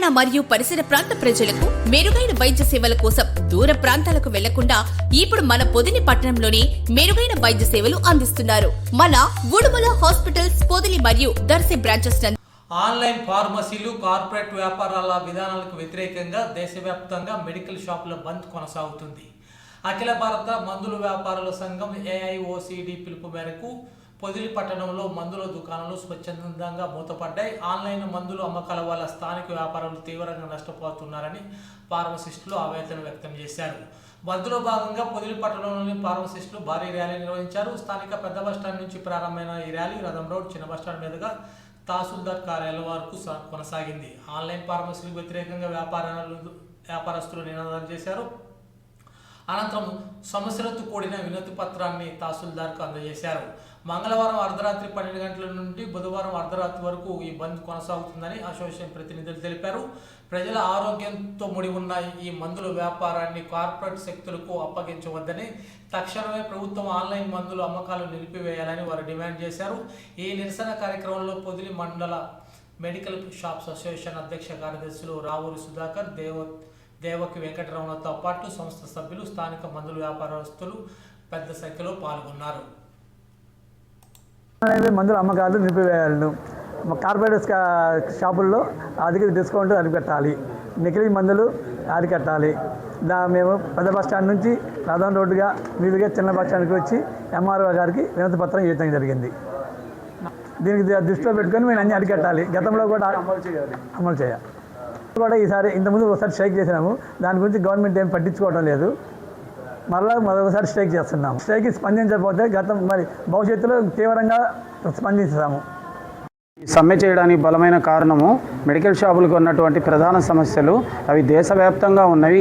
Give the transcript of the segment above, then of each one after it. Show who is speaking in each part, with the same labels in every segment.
Speaker 1: పట్టణ మరియు పరిసర ప్రాంత ప్రజలకు మెరుగైన వైద్య సేవల కోసం దూర ప్రాంతాలకు వెళ్లకుండా ఇప్పుడు మన పొదిలి పట్టణంలోనే మెరుగైన వైద్య సేవలు అందిస్తున్నారు. మన ఉడుమల హాస్పిటల్స్ పొదిలి మరియు దర్శి బ్రాంచెస్.
Speaker 2: ఆన్లైన్ ఫార్మసీలు, కార్పొరేట్ వ్యాపారాల విధానాలకు వ్యతిరేకంగా దేశవ్యాప్తంగా మెడికల్ షాపుల బంద్ కొనసాగుతుంది. అఖిల భారత మందుల వ్యాపారుల సంఘం AIOCD పిలుపు మేరకు పొదిలి పట్టణంలో మందుల దుకాణాలు స్వచ్ఛందంగా మూతపడ్డాయి. ఆన్లైన్ మందులు అమ్మకాల వల్ల స్థానిక వ్యాపారులు తీవ్రంగా నష్టపోతున్నారని ఫార్మసిస్టులు ఆవేదన వ్యక్తం చేశారు. బంద్లో భాగంగా పొదిలి పట్టణంలోని ఫార్మసిస్టులు భారీ ర్యాలీ నిర్వహించారు. స్థానిక పెద్ద బస్టాండ్ నుంచి ప్రారంభమైన ఈ ర్యాలీ రథం రోడ్, చిన్న బస్టాండ్ మీదుగా తహసీల్దార్ కార్యాలయం వరకు కొనసాగింది. ఆన్లైన్ ఫార్మసీలకు వ్యతిరేకంగా వ్యాపారస్తులు నినాదాలు చేశారు. అనంతరం సమస్యలతో కూడిన వినతి పత్రాన్ని తహసీల్దార్కు అందజేశారు. మంగళవారం అర్ధరాత్రి 12 గంటల నుండి బుధవారం అర్ధరాత్రి వరకు ఈ బంద్ కొనసాగుతుందని అసోసియేషన్ ప్రతినిధులు తెలిపారు. ప్రజల ఆరోగ్యంతో ముడి ఉన్న ఈ మందుల వ్యాపారాన్ని కార్పొరేట్ శక్తులకు అప్పగించవద్దని, తక్షణమే ప్రభుత్వం ఆన్లైన్ మందుల అమ్మకాలు నిలిపివేయాలని వారు డిమాండ్ చేశారు. ఈ నిరసన కార్యక్రమంలో పొదిలి మండల మెడికల్ షాప్స్ అసోసియేషన్ అధ్యక్ష కార్యదర్శులు రావూరి సుధాకర్, దేవకి వెంకటరమణతో పాటు సంస్థ సభ్యులు, స్థానిక మందుల వ్యాపారస్తులు పెద్ద సంఖ్యలో పాల్గొన్నారు.
Speaker 3: మందుల అమ్మకాలు నిలిపివేయాలను, కార్పొరేట్ షాపుల్లో అధిక డిస్కౌంట్ అరికట్టాలి, నకిలీ మందులు అరికట్టాలి. మేము పెద్ద బస్టాండ్ నుంచి ప్రధాన రోడ్డుగా మీదుగా చిన్న బస్టాండ్కి వచ్చి MRO గారికి వినతి పత్రం ఇవ్వడం జరిగింది. దీనికి దృష్టిలో పెట్టుకొని మేము అన్ని అరికట్టాలి. గతంలో కూడా అమలు చేయాలి కూడా ఈసారి ఇంతకుముందు ఒకసారి స్ట్రైక్ చేసినాము. దాని గురించి గవర్నమెంట్ ఏం పట్టించుకోవడం లేదు. మరొకసారి స్ట్రైక్ చేస్తున్నాము. స్ట్రైక్కి స్పందించకపోతే మరి భవిష్యత్తులో తీవ్రంగా స్పందిస్తాము.
Speaker 4: సమ్మె చేయడానికి బలమైన కారణము మెడికల్ షాపులకు ఉన్నటువంటి ప్రధాన సమస్యలు అవి దేశవ్యాప్తంగా ఉన్నవి.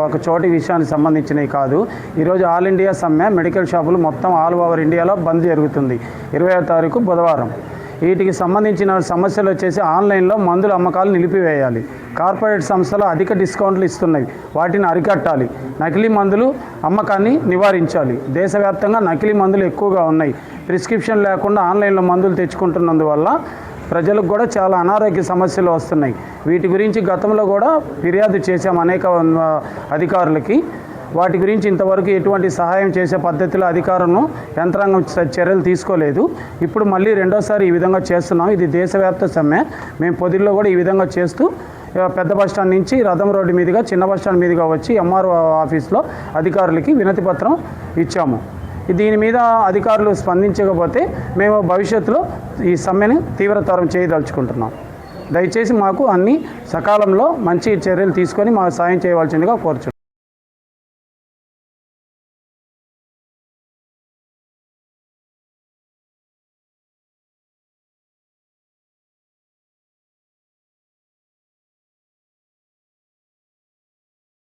Speaker 4: ఒక చోటి విషయానికి సంబంధించినవి కాదు. ఈరోజు ఆల్ ఇండియా సమ్మె మెడికల్ షాపులు మొత్తం ఆల్ ఓవర్ ఇండియాలో బంద్ జరుగుతుంది. 20వ తారీఖు బుధవారం. వీటికి సంబంధించిన సమస్యలు వచ్చేసి ఆన్లైన్లో మందుల అమ్మకాలు నిలిపివేయాలి, కార్పొరేట్ సంస్థలు అధిక డిస్కౌంట్లు ఇస్తున్నాయి, వాటిని అరికట్టాలి, నకిలీ మందులు అమ్మకాన్ని నివారించాలి. దేశవ్యాప్తంగా నకిలీ మందులు ఎక్కువగా ఉన్నాయి. ప్రిస్క్రిప్షన్ లేకుండా ఆన్లైన్లో మందులు తెచ్చుకుంటున్నందువల్ల ప్రజలకు కూడా చాలా అనారోగ్య సమస్యలు వస్తున్నాయి. వీటి గురించి గతంలో కూడా ఫిర్యాదు చేశాం అనేక అధికారులకి. వాటి గురించి ఇంతవరకు ఎటువంటి సహాయం చేసే పద్ధతిలో అధికారులను యంత్రాంగం చర్యలు తీసుకోలేదు. ఇప్పుడు మళ్ళీ రెండోసారి ఈ విధంగా చేస్తున్నాం. ఇది దేశవ్యాప్త సమ్మె. మేము పొదిల్లో కూడా ఈ విధంగా చేస్తూ పెద్ద బస్టాండ్ నుంచి రథం రోడ్డు మీదుగా చిన్న బస్టాండ్ మీదుగా వచ్చి MRO ఆఫీస్లో అధికారులకి వినతి పత్రం ఇచ్చాము. దీని మీద అధికారులు స్పందించకపోతే మేము భవిష్యత్తులో ఈ సమ్మెను తీవ్రతరం చేయదలుచుకుంటున్నాం. దయచేసి మాకు అన్ని సకాలంలో మంచి చర్యలు తీసుకొని మాకు సాయం చేయవలసిందిగా కోరుచున్నాం.